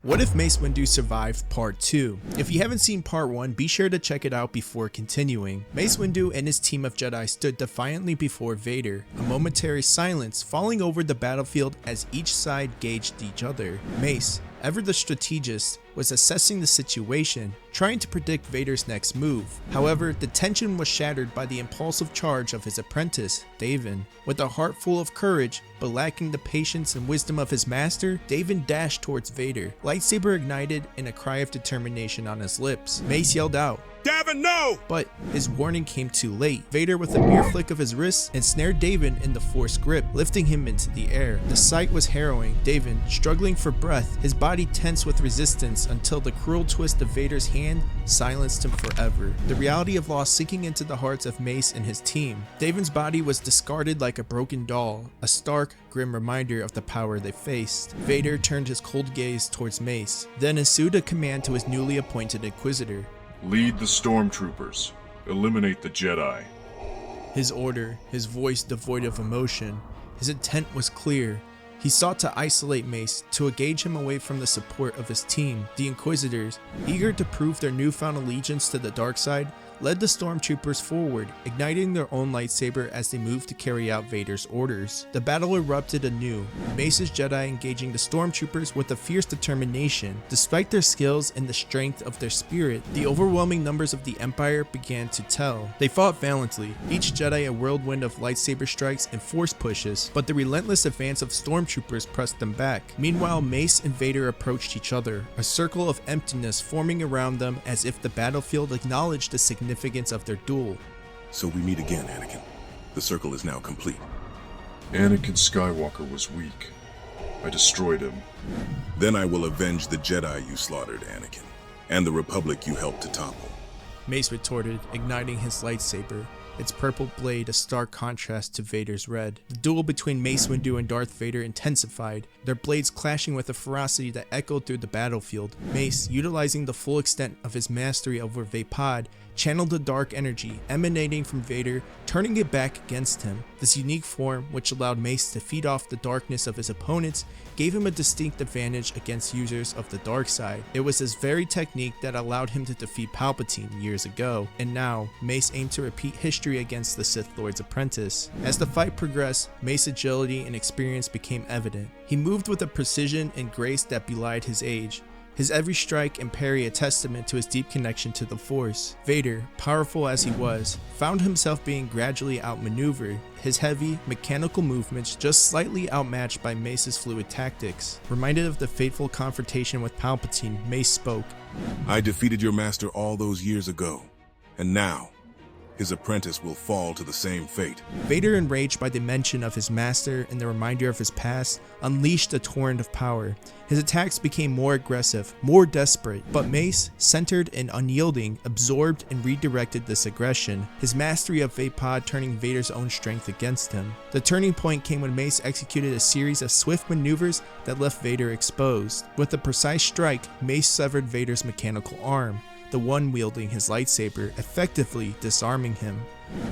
What if Mace Windu survived Part 2? If you haven't seen Part 1, be sure to check it out before continuing. Mace Windu and his team of Jedi stood defiantly before Vader, a momentary silence falling over the battlefield as each side gauged each other. Mace, ever the strategist, was assessing the situation, trying to predict Vader's next move. However, the tension was shattered by the impulsive charge of his apprentice, Davin. With a heart full of courage, but lacking the patience and wisdom of his master, Davin dashed towards Vader, lightsaber ignited and a cry of determination on his lips. Mace yelled out, "Davin, no!" But his warning came too late. Vader, with a mere flick of his wrist, ensnared Davin in the Force grip, lifting him into the air. The sight was harrowing. Davin, struggling for breath, his body tense with resistance until the cruel twist of Vader's hand silenced him forever. The reality of loss sinking into the hearts of Mace and his team. Davin's body was discarded like a broken doll, a stark, grim reminder of the power they faced. Vader turned his cold gaze towards Mace, then ensued a command to his newly appointed Inquisitor. Lead the Stormtroopers. Eliminate the Jedi. His order, his voice devoid of emotion. His intent was clear. He sought to isolate Mace, to engage him away from the support of his team. The Inquisitors, eager to prove their newfound allegiance to the dark side, led the Stormtroopers forward, igniting their own lightsaber as they moved to carry out Vader's orders. The battle erupted anew, Mace's Jedi engaging the Stormtroopers with a fierce determination. Despite their skills and the strength of their spirit, the overwhelming numbers of the Empire began to tell. They fought valiantly, each Jedi a whirlwind of lightsaber strikes and force pushes, but the relentless advance of Stormtroopers pressed them back. Meanwhile, Mace and Vader approached each other, a circle of emptiness forming around them as if the battlefield acknowledged the significance of their duel. So we meet again, Anakin. The circle is now complete. Anakin Skywalker was weak. I destroyed him. Then I will avenge the Jedi you slaughtered, Anakin, and the Republic you helped to topple. Mace retorted, igniting his lightsaber, its purple blade a stark contrast to Vader's red. The duel between Mace Windu and Darth Vader intensified, their blades clashing with a ferocity that echoed through the battlefield. Mace, utilizing the full extent of his mastery over Vapod, channeled the dark energy emanating from Vader, turning it back against him. This unique form, which allowed Mace to feed off the darkness of his opponents, gave him a distinct advantage against users of the dark side. It was this very technique that allowed him to defeat Palpatine years ago, and now Mace aimed to repeat history against the Sith Lord's apprentice. As the fight progressed, Mace's agility and experience became evident. He moved with a precision and grace that belied his age, his every strike and parry a testament to his deep connection to the Force. Vader, powerful as he was, found himself being gradually outmaneuvered, his heavy, mechanical movements just slightly outmatched by Mace's fluid tactics. Reminded of the fateful confrontation with Palpatine, Mace spoke. I defeated your master all those years ago, and now his apprentice will fall to the same fate. Vader, enraged by the mention of his master and the reminder of his past, unleashed a torrent of power. His attacks became more aggressive, more desperate, but Mace, centered and unyielding, absorbed and redirected this aggression, his mastery of Vapod turning Vader's own strength against him. The turning point came when Mace executed a series of swift maneuvers that left Vader exposed. With a precise strike, Mace severed Vader's mechanical arm, the one wielding his lightsaber, effectively disarming him.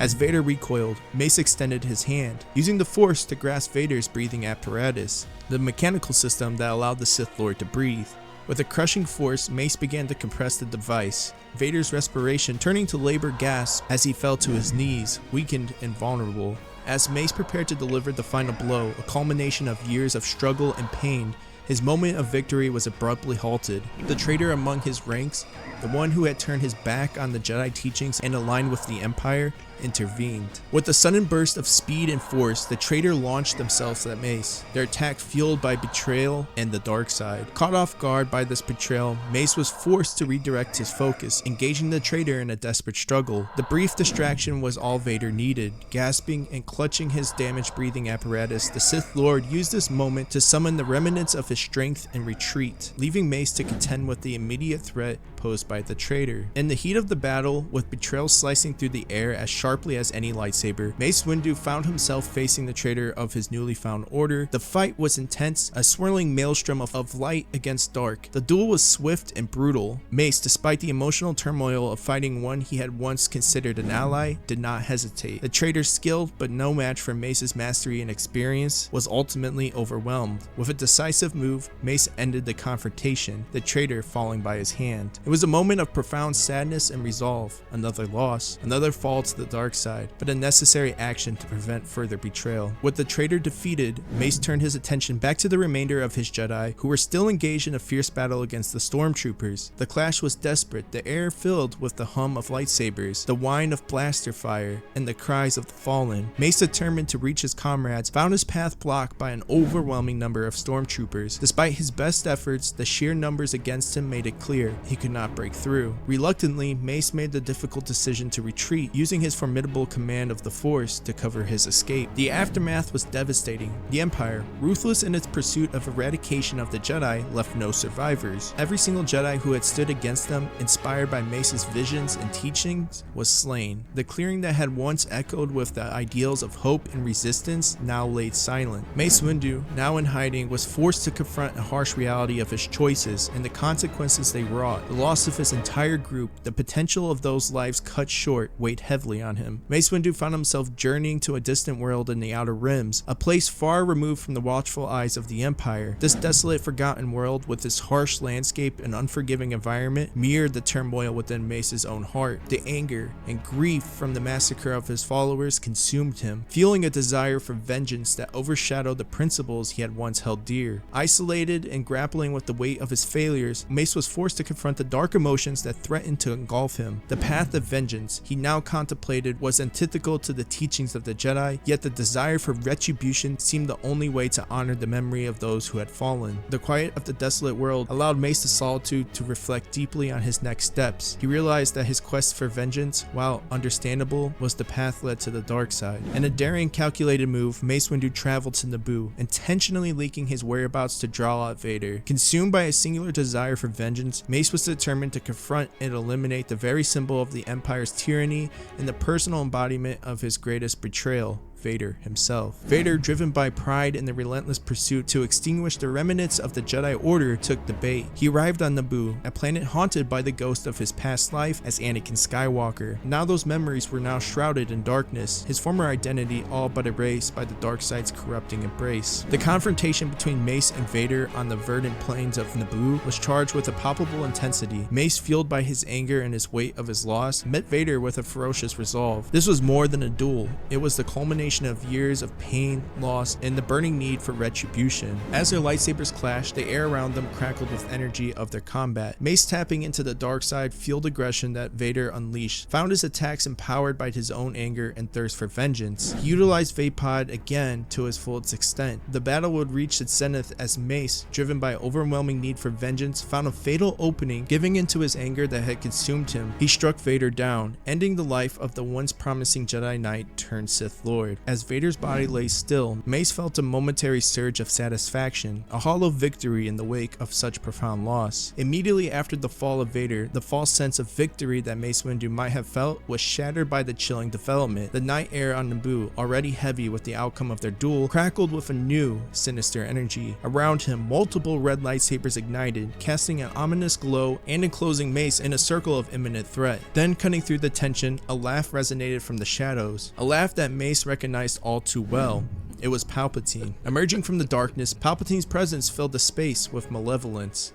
As Vader recoiled, Mace extended his hand, using the Force to grasp Vader's breathing apparatus, the mechanical system that allowed the Sith Lord to breathe. With a crushing force, Mace began to compress the device, Vader's respiration turning to labored gasps as he fell to his knees, weakened and vulnerable. As Mace prepared to deliver the final blow, a culmination of years of struggle and pain, his moment of victory was abruptly halted. The traitor among his ranks, the one who had turned his back on the Jedi teachings and aligned with the Empire, intervened. With a sudden burst of speed and force, the traitor launched themselves at Mace, their attack fueled by betrayal and the dark side. Caught off guard by this betrayal, Mace was forced to redirect his focus, engaging the traitor in a desperate struggle. The brief distraction was all Vader needed. Gasping and clutching his damaged breathing apparatus, the Sith Lord used this moment to summon the remnants of his strength and retreat, leaving Mace to contend with the immediate threat posed by the traitor. In the heat of the battle, with betrayal slicing through the air as sharply as any lightsaber, Mace Windu found himself facing the traitor of his newly found order. The fight was intense, a swirling maelstrom of light against dark. The duel was swift and brutal. Mace, despite the emotional turmoil of fighting one he had once considered an ally, did not hesitate. The traitor's skilled but no match for Mace's mastery and experience, was ultimately overwhelmed. With a decisive move, Mace ended the confrontation, the traitor falling by his hand. It was a moment of profound sadness and resolve. Another loss, another fall to the dark side, but a necessary action to prevent further betrayal. With the traitor defeated, Mace turned his attention back to the remainder of his Jedi, who were still engaged in a fierce battle against the Stormtroopers. The clash was desperate, the air filled with the hum of lightsabers, the whine of blaster fire, and the cries of the fallen. Mace, determined to reach his comrades, found his path blocked by an overwhelming number of Stormtroopers. Despite his best efforts, the sheer numbers against him made it clear he could not break through. Reluctantly, Mace made the difficult decision to retreat, using his formidable command of the Force to cover his escape. The aftermath was devastating. The Empire, ruthless in its pursuit of eradication of the Jedi, left no survivors. Every single Jedi who had stood against them, inspired by Mace's visions and teachings, was slain. The clearing that had once echoed with the ideals of hope and resistance now laid silent. Mace Windu, now in hiding, was forced to confront a harsh reality of his choices and the consequences they wrought. The loss of his entire group, the potential of those lives cut short, weighed heavily on him. Mace Windu found himself journeying to a distant world in the Outer Rims, a place far removed from the watchful eyes of the Empire. This desolate, forgotten world, with its harsh landscape and unforgiving environment, mirrored the turmoil within Mace's own heart. The anger and grief from the massacre of his followers consumed him, fueling a desire for vengeance that overshadowed the principles he had once held dear. Isolated and grappling with the weight of his failures, Mace was forced to confront the dark emotions that threatened to engulf him. The path of vengeance he now contemplated was antithetical to the teachings of the Jedi, yet the desire for retribution seemed the only way to honor the memory of those who had fallen. The quiet of the desolate world allowed Mace the solitude to reflect deeply on his next steps. He realized that his quest for vengeance, while understandable, was the path led to the dark side. In a daring, calculated move, Mace Windu traveled to Naboo, intentionally leaking his whereabouts to draw out Vader. Consumed by a singular desire for vengeance, Mace was determined to confront and eliminate the very symbol of the Empire's tyranny and the personal embodiment of his greatest betrayal, Vader himself. Vader, driven by pride in the relentless pursuit to extinguish the remnants of the Jedi Order, took the bait. He arrived on Naboo, a planet haunted by the ghost of his past life as Anakin Skywalker. Now those memories were now shrouded in darkness, his former identity all but erased by the dark side's corrupting embrace. The confrontation between Mace and Vader on the verdant plains of Naboo was charged with a palpable intensity. Mace, fueled by his anger and his weight of his loss, met Vader with a ferocious resolve. This was more than a duel. It was the culmination of years of pain, loss, and the burning need for retribution. As their lightsabers clashed, the air around them crackled with energy of their combat. Mace, tapping into the dark side, fueled aggression that Vader unleashed, found his attacks empowered by his own anger and thirst for vengeance. He utilized Vapod again to his fullest extent. The battle would reach its zenith as Mace, driven by overwhelming need for vengeance, found a fatal opening. Giving into his anger that had consumed him, he struck Vader down, ending the life of the once promising Jedi Knight turned Sith Lord. As Vader's body lay still, Mace felt a momentary surge of satisfaction, a hollow victory in the wake of such profound loss. Immediately after the fall of Vader, the false sense of victory that Mace Windu might have felt was shattered by the chilling development. The night air on Naboo, already heavy with the outcome of their duel, crackled with a new, sinister energy. Around him, multiple red lightsabers ignited, casting an ominous glow and enclosing Mace in a circle of imminent threat. Then, cutting through the tension, a laugh resonated from the shadows, a laugh that Mace recognized all too well. It was Palpatine. Emerging from the darkness, Palpatine's presence filled the space with malevolence.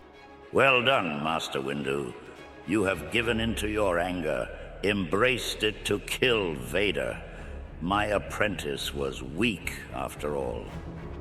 Well done, Master Windu. You have given into your anger, embraced it to kill Vader. My apprentice was weak, after all.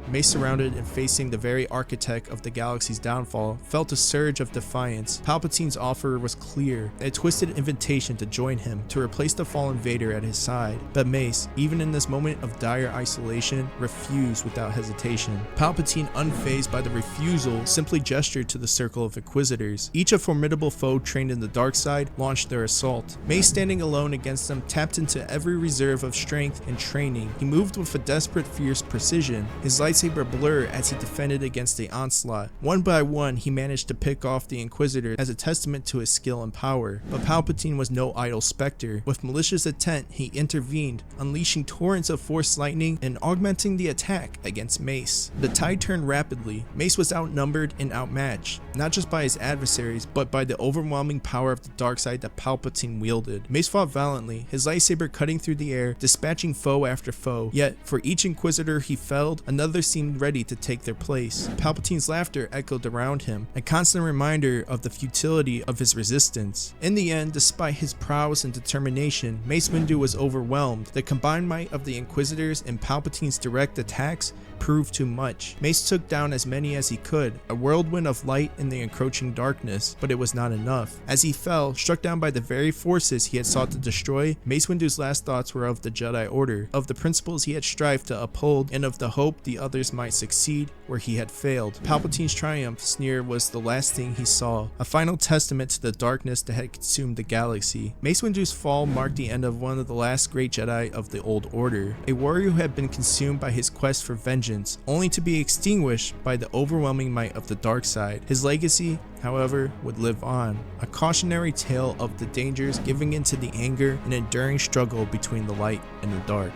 Mace, surrounded and facing the very architect of the galaxy's downfall, felt a surge of defiance. Palpatine's offer was clear, a twisted invitation to join him, to replace the fallen Vader at his side. But Mace, even in this moment of dire isolation, refused without hesitation. Palpatine, unfazed by the refusal, simply gestured to the circle of Inquisitors. Each a formidable foe trained in the dark side, launched their assault. Mace, standing alone against them, tapped into every reserve of strength and training. He moved with a desperate, fierce precision. His lightsaber blur as he defended against the onslaught. One by one, he managed to pick off the Inquisitor as a testament to his skill and power. But Palpatine was no idle specter. With malicious intent, he intervened, unleashing torrents of Force lightning and augmenting the attack against Mace. The tide turned rapidly. Mace was outnumbered and outmatched, not just by his adversaries, but by the overwhelming power of the dark side that Palpatine wielded. Mace fought valiantly, his lightsaber cutting through the air, dispatching foe after foe. Yet, for each Inquisitor he felled, another seemed ready to take their place. Palpatine's laughter echoed around him, a constant reminder of the futility of his resistance. In the end, despite his prowess and determination, Mace Windu was overwhelmed. The combined might of the Inquisitors and Palpatine's direct attacks proved too much. Mace took down as many as he could, a whirlwind of light in the encroaching darkness, but it was not enough. As he fell, struck down by the very forces he had sought to destroy, Mace Windu's last thoughts were of the Jedi Order, of the principles he had strived to uphold, and of the hope the others might succeed where he had failed. Palpatine's triumph sneer was the last thing he saw, a final testament to the darkness that had consumed the galaxy. Mace Windu's fall marked the end of one of the last great Jedi of the Old Order, a warrior who had been consumed by his quest for vengeance, only to be extinguished by the overwhelming might of the dark side. His legacy, however, would live on, a cautionary tale of the dangers giving into the anger and enduring struggle between the light and the dark.